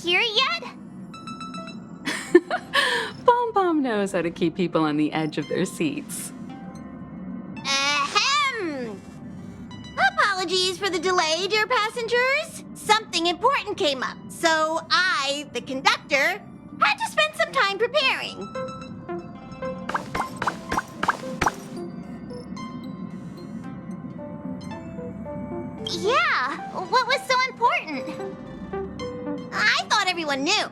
here yet? Pom Pom knows how to keep people on the edge of their seats. Ahem! Apologies for the delay, dear passengers. Something important came up, so I, the conductor, had to spend some time preparing. Yeah, what was so important? I thought everyone knew.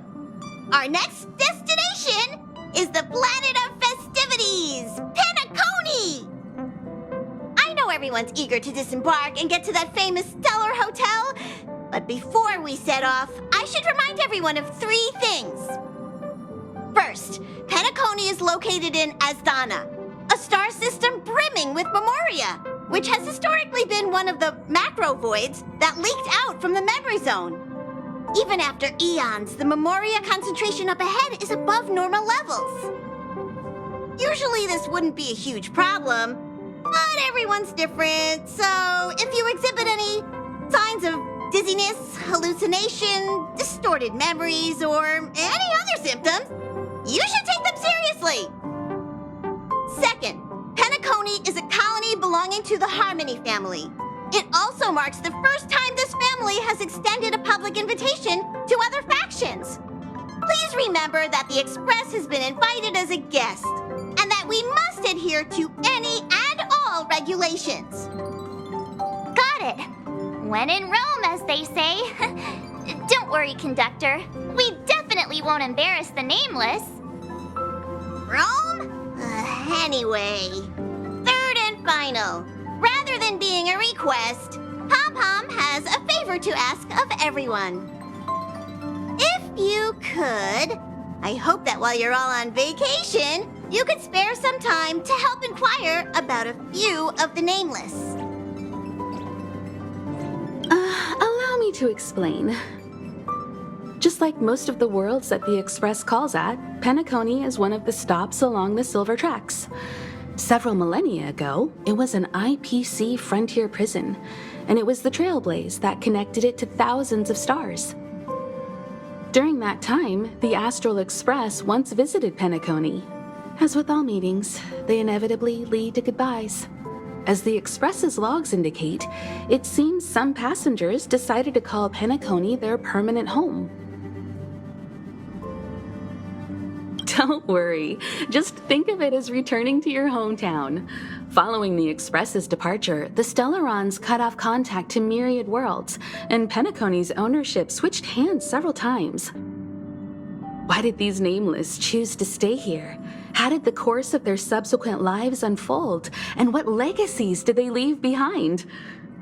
Our next destination is the planet of festivities, Penacony! I know everyone's eager to disembark and get to that famous stellar hotel, but before we set off, I should remind everyone of 3 things. First, Penacony is located in Asdana, a star system brimming with memoria, which has historically been one of the macro voids that leaked out from the memory zone. Even after eons, the memoria concentration up ahead is above normal levels. Usually this wouldn't be a huge problem, but everyone's different, so if you exhibit any signs of dizziness, hallucination, distorted memories, or any other symptoms, you should take them seriously. Second, Penacony is a colony belonging to the Harmony family. It also marks the first time this family has extended a public invitation to other factions. Please remember that the Express has been invited as a guest, and that we must adhere to any and all regulations. Got it. When in Rome, as they say. Don't worry, conductor. We definitely won't embarrass the nameless. Rome? Anyway, third and final. Rather than being a request, Pom Pom has a favor to ask of everyone. If you could, I hope that while you're all on vacation, you could spare some time to help inquire about a few of the nameless. Allow me to explain. Just like most of the worlds that the Express calls at, Penacony is one of the stops along the Silver Tracks. Several millennia ago, it was an IPC frontier prison, and it was the Trailblaze that connected it to thousands of stars. During that time, the Astral Express once visited Penacony. As with all meetings, they inevitably lead to goodbyes. As the Express's logs indicate, it seems some passengers decided to call Penacony their permanent home. Don't worry, just think of it as returning to your hometown. Following the Express's departure, the Stellarons cut off contact to myriad worlds, and Penacony's ownership switched hands several times. Why did these nameless choose to stay here? How did the course of their subsequent lives unfold? And what legacies did they leave behind?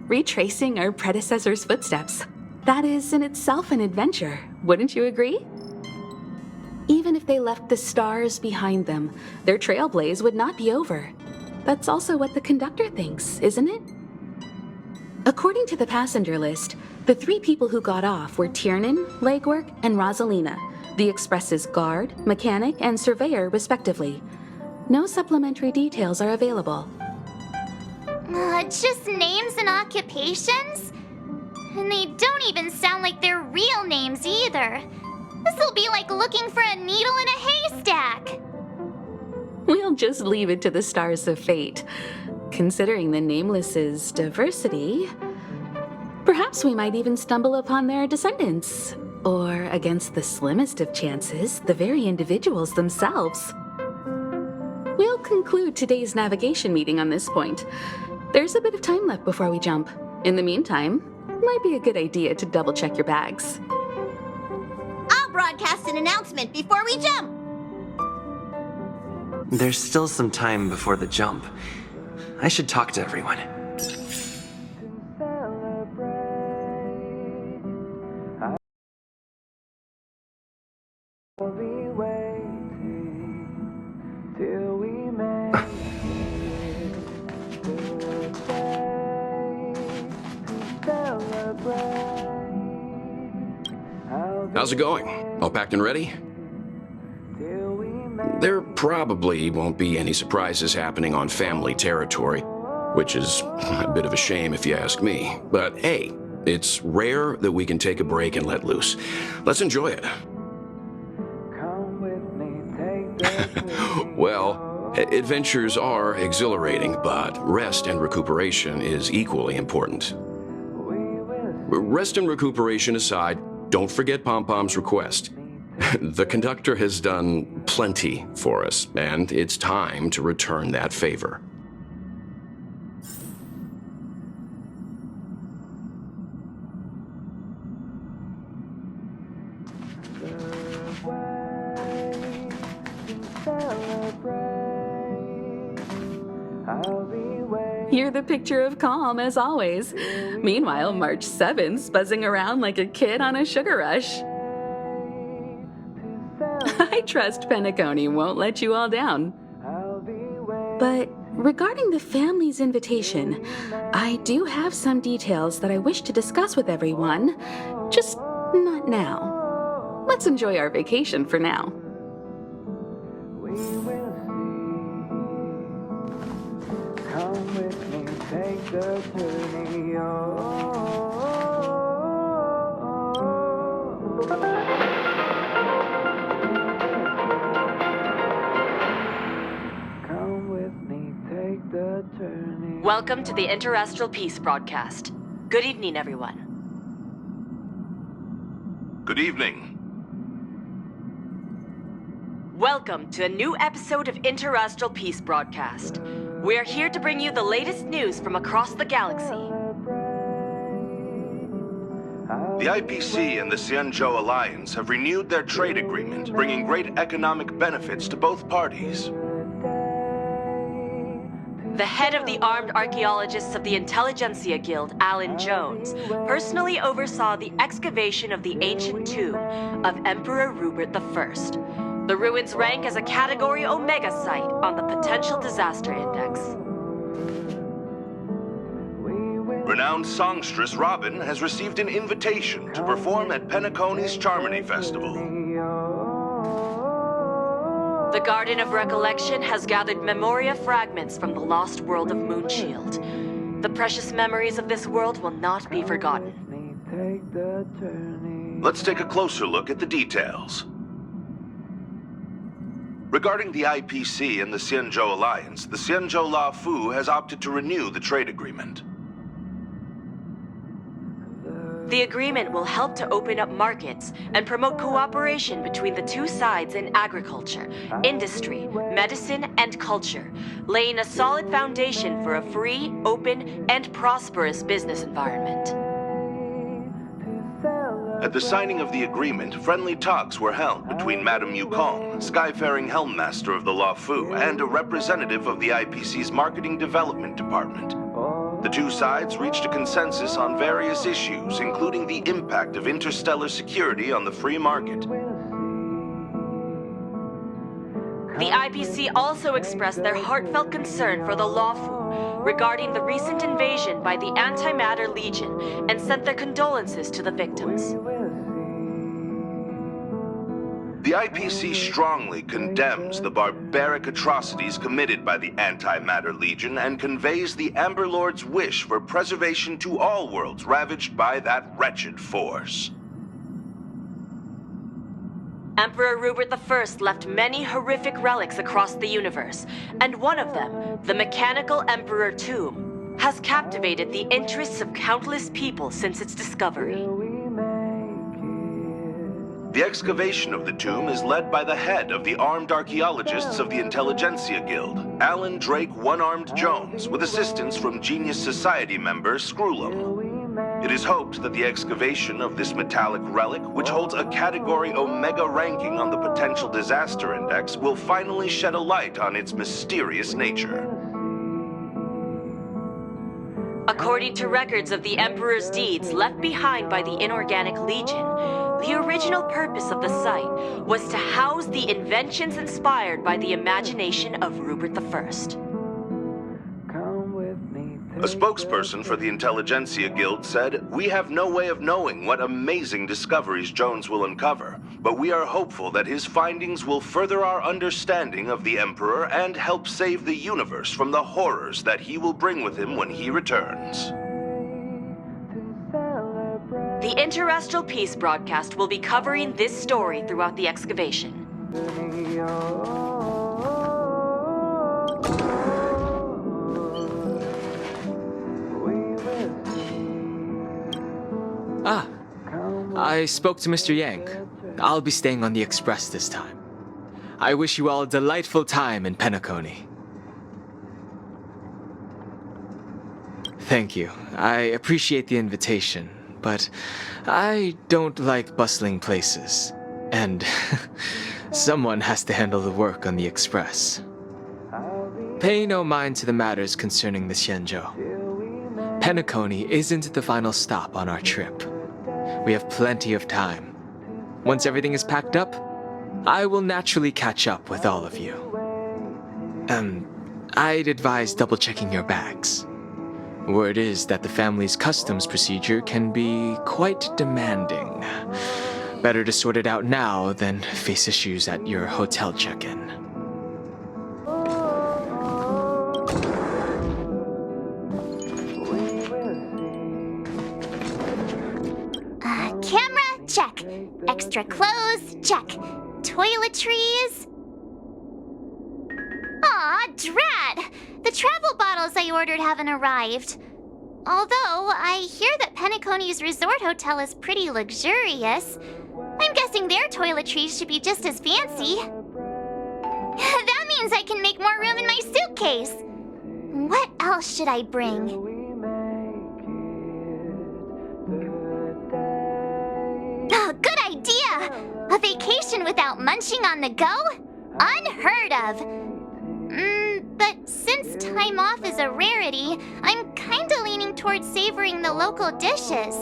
Retracing our predecessors' footsteps. That is in itself an adventure, wouldn't you agree? Even if they left the stars behind them, their trailblaze would not be over. That's also what the conductor thinks, isn't it? According to the passenger list, the 3 people who got off were Tiernan, Legwork, and Rosalina, the Express's guard, mechanic, and surveyor, respectively. No supplementary details are available. Just names and occupations? And they don't even sound like their real names either. This'll be like looking for a needle in a haystack. We'll just leave it to the stars of fate. Considering the Nameless's diversity, perhaps we might even stumble upon their descendants. Or, against the slimmest of chances, the very individuals themselves. We'll conclude today's navigation meeting on this point. There's a bit of time left before we jump. In the meantime, it might be a good idea to double-check your bags. I'll broadcast an announcement before we jump. There's still some time before the jump. I should talk to everyone. How's it going? All packed and ready? There probably won't be any surprises happening on family territory, which is a bit of a shame if you ask me. But hey, It's rare that we can take a break and let loose. Let's enjoy it. Well, adventures are exhilarating, but rest and recuperation is equally important. Rest and recuperation aside, don't forget Pom-Pom's request. The conductor has done plenty for us, and it's time to return that favor. You're the picture of calm, as always. Meanwhile, March 7th's buzzing around like a kid on a sugar rush. I trust Penacony won't let you all down. But regarding the family's invitation, I do have some details that I wish to discuss with everyone, just not now. Let's enjoy our vacation for now. Come with me, take the journey. Come with me, take the journey. Welcome to the Interastral Peace broadcast. Good evening, everyone. Good evening. Welcome to a new episode of Interastral Peace broadcast. We are here to bring you the latest news from across the galaxy. The IPC and the Xianzhou Alliance have renewed their trade agreement, bringing great economic benefits to both parties. The head of the Armed Archaeologists of the Intelligentsia Guild, Alan Jones, personally oversaw the excavation of the ancient tomb of Emperor Rupert I. The ruins rank as a Category Omega site on the Potential Disaster Index. Renowned songstress Robin has received an invitation to perform at Penacony's Charmony Festival. The Garden of Recollection has gathered memoria fragments from the lost world of Moonshield. The precious memories of this world will not be forgotten. Let's take a closer look at the details. Regarding the IPC and the Xianzhou Alliance, the Xianzhou La Fu has opted to renew the trade agreement. The agreement will help to open up markets and promote cooperation between the two sides in agriculture, industry, medicine, and culture, laying a solid foundation for a free, open, and prosperous business environment. At the signing of the agreement, friendly talks were held between Madame Yukong, Skyfaring Helmmaster of the La Fu, and a representative of the IPC's Marketing Development Department. The two sides reached a consensus on various issues, including the impact of interstellar security on the free market. The IPC also expressed their heartfelt concern for the La Fu regarding the recent invasion by the Antimatter Legion and sent their condolences to the victims. The IPC strongly condemns the barbaric atrocities committed by the Antimatter Legion and conveys the Amber Lord's wish for preservation to all worlds ravaged by that wretched force. Emperor Rupert I left many horrific relics across the universe, and one of them, the Mechanical Emperor Tomb, has captivated the interests of countless people since its discovery. The excavation of the tomb is led by the head of the Armed Archaeologists of the Intelligentsia Guild, Alan Drake One-Armed Jones, with assistance from Genius Society member Screwlum. It is hoped that the excavation of this metallic relic, which holds a Category Omega ranking on the Potential Disaster Index, will finally shed a light on its mysterious nature. According to records of the Emperor's deeds left behind by the Inorganic Legion, the original purpose of the site was to house the inventions inspired by the imagination of Rupert I. A spokesperson for the Intelligentsia Guild said, "We have no way of knowing what amazing discoveries Jones will uncover, but we are hopeful that his findings will further our understanding of the Emperor and help save the universe from the horrors that he will bring with him when he returns." The Interestral Peace broadcast will be covering this story throughout the excavation. Ah, I spoke to Mr. Yang. I'll be staying on the Express this time. I wish you all a delightful time in Penacony. Thank you. I appreciate the invitation, but I don't like bustling places. And someone has to handle the work on the Express. Pay no mind to the matters concerning the Xianzhou. Penacony isn't the final stop on our trip. We have plenty of time. Once everything is packed up, I will naturally catch up with all of you. I'd advise double-checking your bags. Word is that the family's customs procedure can be quite demanding. Better to sort it out now than face issues at your hotel check-in. Camera, check. Extra clothes, check. Toiletries. Aw, drat! The travel bottles I ordered haven't arrived. Although, I hear that Penacony's resort hotel is pretty luxurious. I'm guessing their toiletries should be just as fancy. That means I can make more room in my suitcase. What else should I bring? Oh, good idea! A vacation without munching on the go? Unheard of! But since time off is a rarity, I'm kinda leaning towards savoring the local dishes.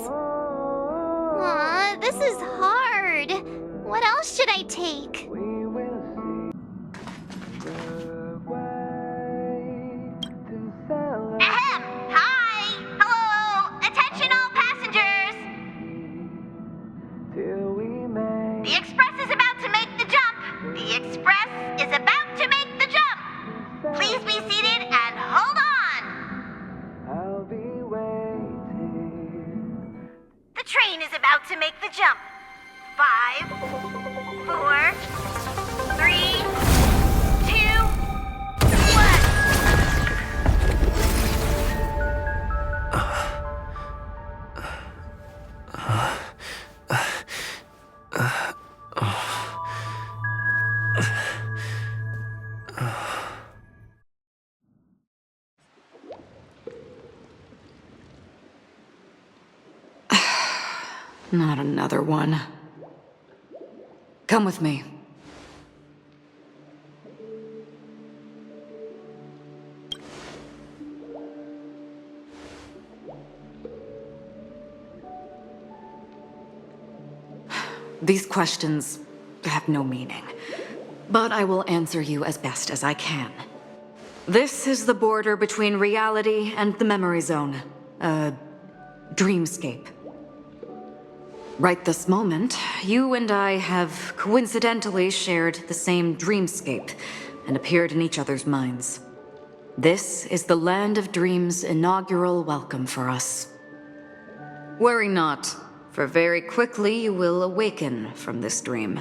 Aw, this is hard. What else should I take? Ahem! Hi! Hello! Attention all passengers! The Express is about to make the jump! The Express is about to make the jump! Please be seated and hold on! I'll be waiting. The train is about to make the jump. 5, 4, 3, 2, 1. Not another one. Come with me. These questions have no meaning, but I will answer you as best as I can. This is the border between reality and the memory zone, a dreamscape. Right this moment, you and I have coincidentally shared the same dreamscape and appeared in each other's minds. This is the Land of Dreams' inaugural welcome for us. Worry not, for very quickly you will awaken from this dream,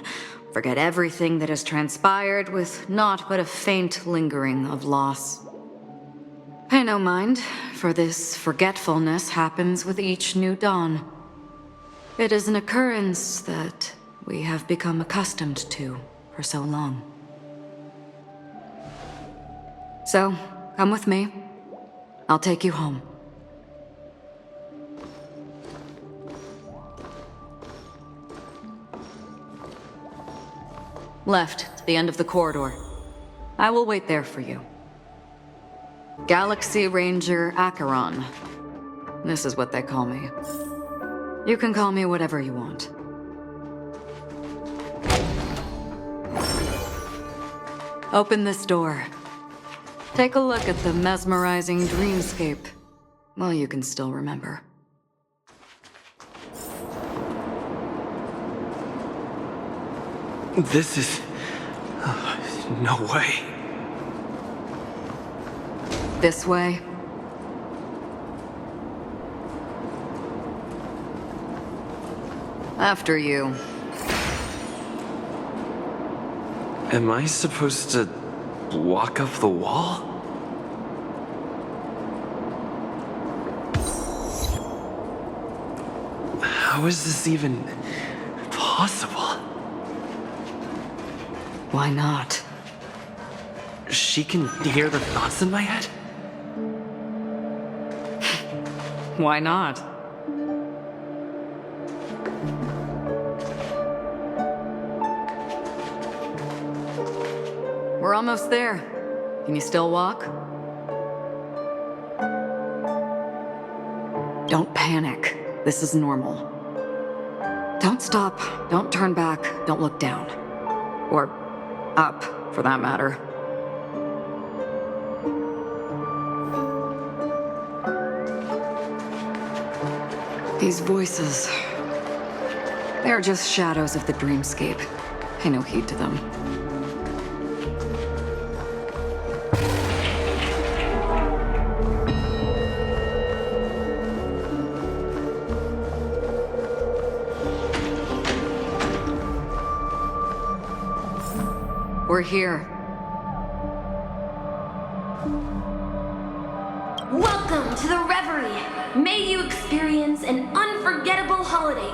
forget everything that has transpired with naught but a faint lingering of loss. Pay no mind, for this forgetfulness happens with each new dawn. It is an occurrence that we have become accustomed to for so long. So, come with me. I'll take you home. Left, to the end of the corridor. I will wait there for you. Galaxy Ranger Acheron. This is what they call me. You can call me whatever you want. Open this door. Take a look at the mesmerizing dreamscape. Well, you can still remember. This is... no way. This way. After you. Am I supposed to walk up the wall? How is this even possible? Why not? She can hear the thoughts in my head? Why not? We're almost there. Can you still walk? Don't panic. This is normal. Don't stop. Don't turn back. Don't look down. Or up, for that matter. These voices, they're just shadows of the dreamscape. Pay no heed to them. We're here. Welcome to the Reverie. May you experience an unforgettable holiday.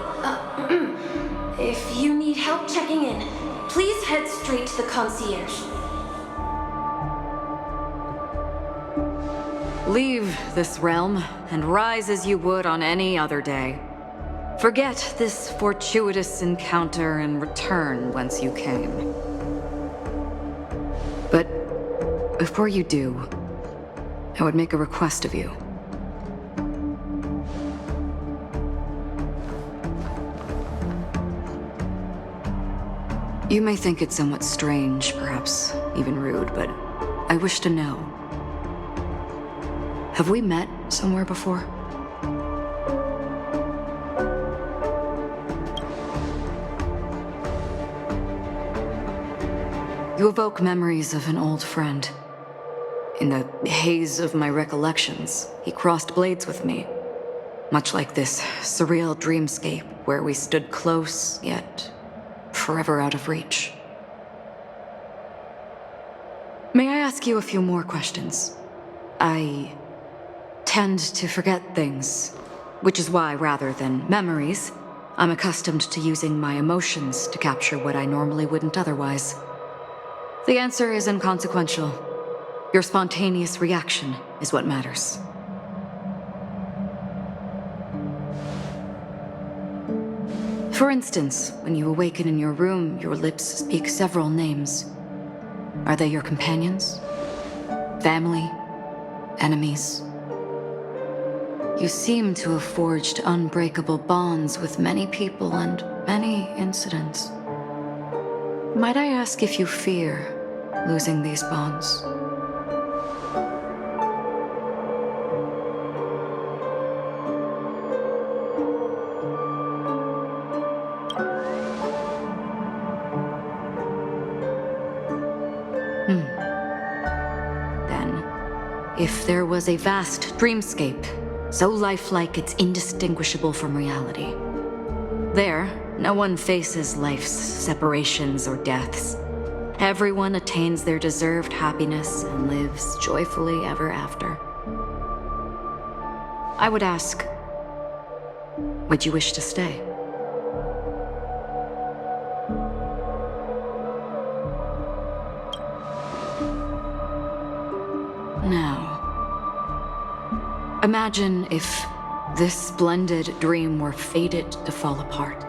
If you need help checking in, please head straight to the concierge. Leave this realm and rise as you would on any other day. Forget this fortuitous encounter and return whence you came. But before you do, I would make a request of you. You may think it somewhat strange, perhaps even rude, but I wish to know. Have we met somewhere before? You evoke memories of an old friend. In the haze of my recollections, he crossed blades with me, much like this surreal dreamscape where we stood close, yet forever out of reach. May I ask you a few more questions? I tend to forget things, which is why, rather than memories, I'm accustomed to using my emotions to capture what I normally wouldn't otherwise. The answer is inconsequential. Your spontaneous reaction is what matters. For instance, when you awaken in your room, your lips speak several names. Are they your companions? Family? Enemies? You seem to have forged unbreakable bonds with many people and many incidents. Might I ask if you fear losing these bonds? Then, if there was a vast dreamscape, so lifelike it's indistinguishable from reality, there, no one faces life's separations or deaths. Everyone attains their deserved happiness and lives joyfully ever after. I would ask, would you wish to stay? Now, imagine if this splendid dream were fated to fall apart.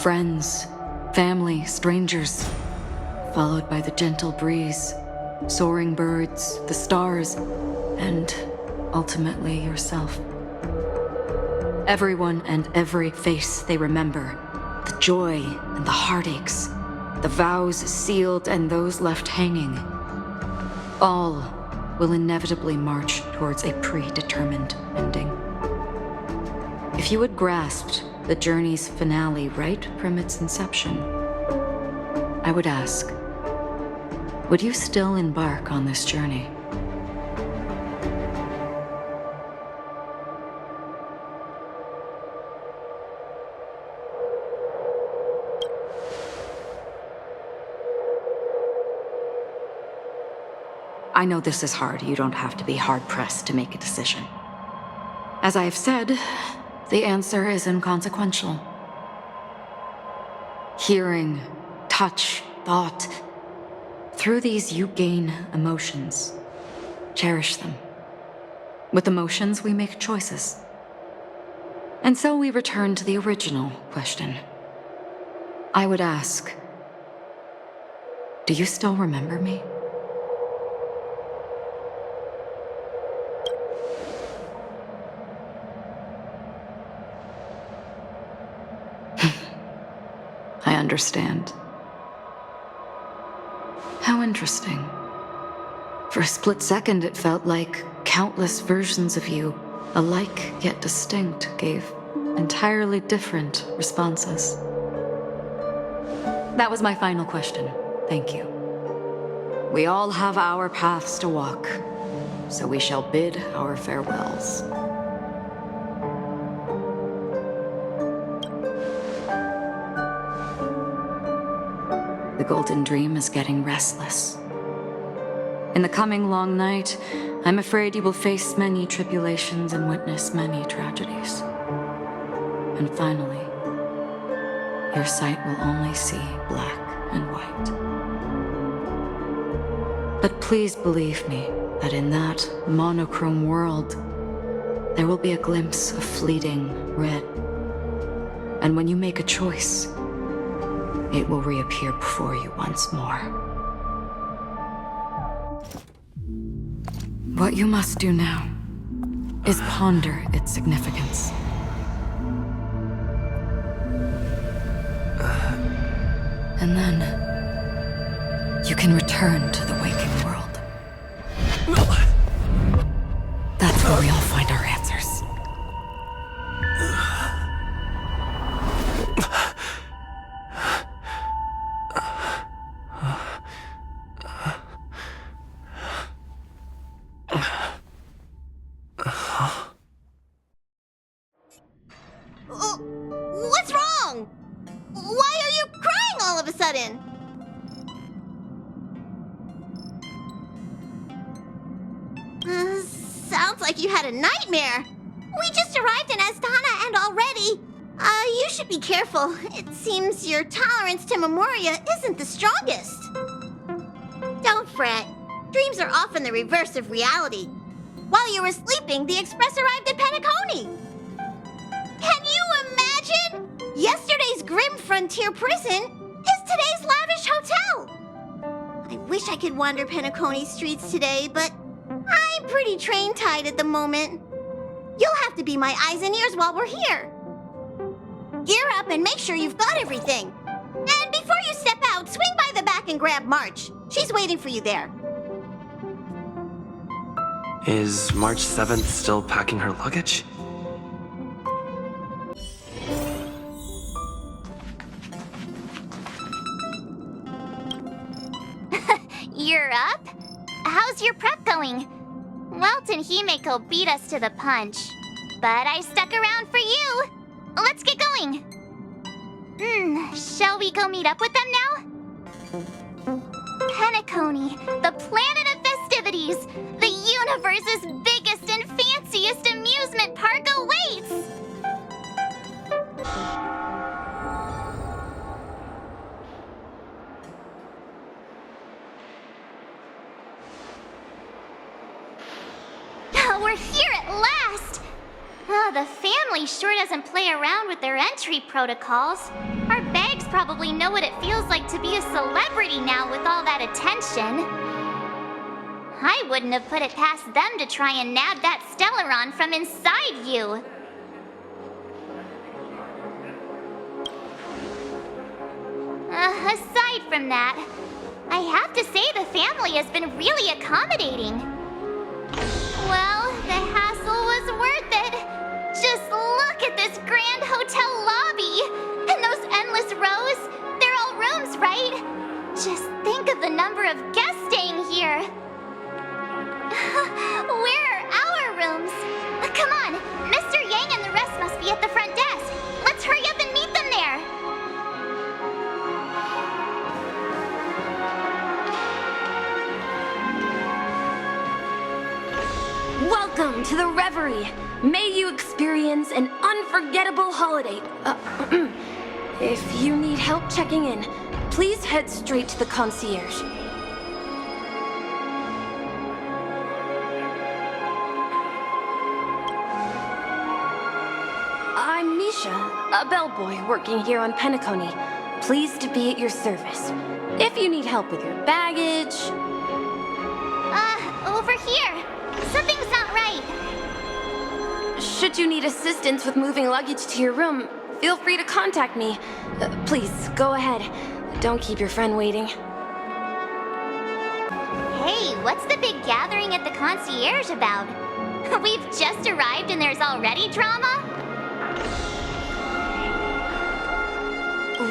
Friends, family, strangers, followed by the gentle breeze, soaring birds, the stars, and ultimately yourself. Everyone and every face they remember, the joy and the heartaches, the vows sealed and those left hanging, all will inevitably march towards a predetermined ending. If you had grasped the journey's finale right from its inception, I would ask, would you still embark on this journey? I know this is hard. You don't have to be hard-pressed to make a decision. As I have said, the answer is inconsequential. Hearing, touch, thought. Through these, you gain emotions. Cherish them. With emotions, we make choices. And so we return to the original question. I would ask, do you still remember me? I understand. How interesting. For a split second, it felt like countless versions of you, alike yet distinct, gave entirely different responses. That was my final question. Thank you. We all have our paths to walk, so we shall bid our farewells. The Golden Dream is getting restless. In the coming long night, I'm afraid you will face many tribulations and witness many tragedies. And finally, your sight will only see black and white. But please believe me that in that monochrome world, there will be a glimpse of fleeting red. And when you make a choice, it will reappear before you once more. What you must do now is ponder its significance. And then you can return to the waking world. That's where we all find our answers. What's wrong? Why are you crying all of a sudden? Sounds like you had a nightmare. We just arrived in Astana and already... you should be careful. It seems your tolerance to Memoria isn't the strongest. Don't fret. Dreams are often the reverse of reality. While you were sleeping, the express arrived at Penacony. Can you imagine? Yesterday's grim frontier prison is today's lavish hotel. I wish I could wander Penacony streets today, but I'm pretty train-tied at the moment. You'll have to be my eyes and ears while we're here. Gear up and make sure you've got everything. And before you step out, swing by the back and grab March. She's waiting for you there. Is March 7th still packing her luggage? You're up? How's your prep going? Welt and Himeko beat us to the punch. But I stuck around for you. Let's get going. Shall we go meet up with them now? Penacony, the planet of festivities. The universe's biggest and fanciest amusement park awaits. We're here at last! The family sure doesn't play around with their entry protocols. Our bags probably know what it feels like to be a celebrity now with all that attention. I wouldn't have put it past them to try and nab that Stellaron from inside you. Aside from that, I have to say the family has been really accommodating. Well, the hassle was worth it. Just look at this grand hotel lobby. And those endless rows. They're all rooms, right? Just think of the number of guests staying here. Where are our rooms? Come on, Mr. Yang and the rest must be at the front desk. Let's hurry up and meet them there. to the Reverie. May you experience an unforgettable holiday. If you need help checking in, please head straight to the concierge. I'm Misha, a bellboy working here on Penacony. Pleased to be at your service. If you need help with your baggage... Over here. Something's not right. Should you need assistance with moving luggage to your room, feel free to contact me. Please, go ahead. Don't keep your friend waiting. Hey, what's the big gathering at the concierge about? We've just arrived and there's already drama?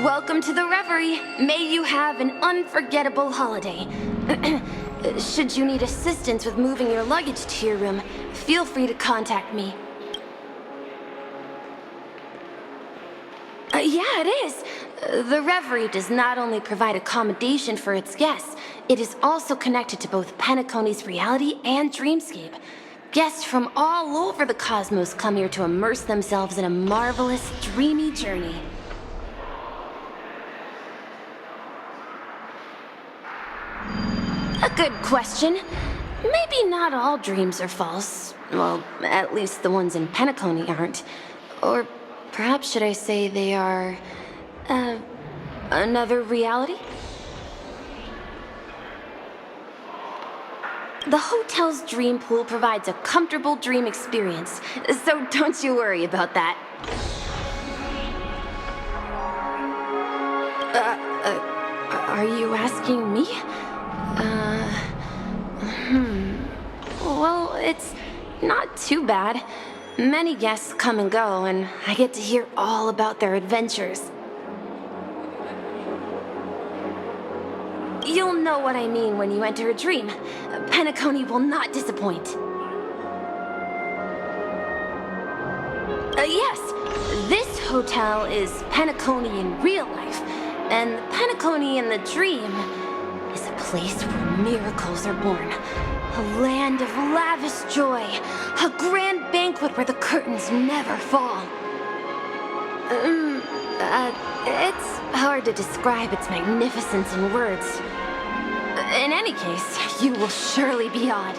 Welcome to the Reverie. May you have an unforgettable holiday. Should you need assistance with moving your luggage to your room, feel free to contact me. Yeah, it is. The Reverie does not only provide accommodation for its guests, it is also connected to both Penacony's reality and dreamscape. Guests from all over the cosmos come here to immerse themselves in a marvelous, dreamy journey. A good question. Maybe not all dreams are false. Well, at least the ones in Penacony aren't. Or perhaps should I say they are... another reality? The hotel's dream pool provides a comfortable dream experience, so don't you worry about that. Are you asking me? Well, it's not too bad. Many guests come and go, and I get to hear all about their adventures. You'll know what I mean when you enter a dream. Penacony will not disappoint. Yes, this hotel is Penacony in real life, and Penacony in the dream is a place where miracles are born. A land of lavish joy. A grand banquet where the curtains never fall. It's hard to describe its magnificence in words. In any case, you will surely be awed.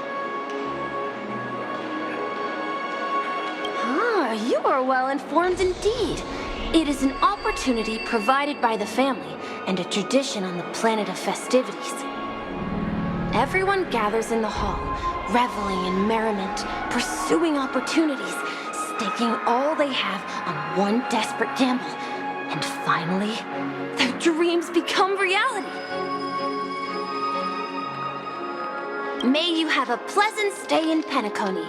You are well informed indeed. It is an opportunity provided by the family and a tradition on the planet of festivities. Everyone gathers in the hall, reveling in merriment, pursuing opportunities, staking all they have on one desperate gamble. And finally, their dreams become reality. May you have a pleasant stay in Penacony.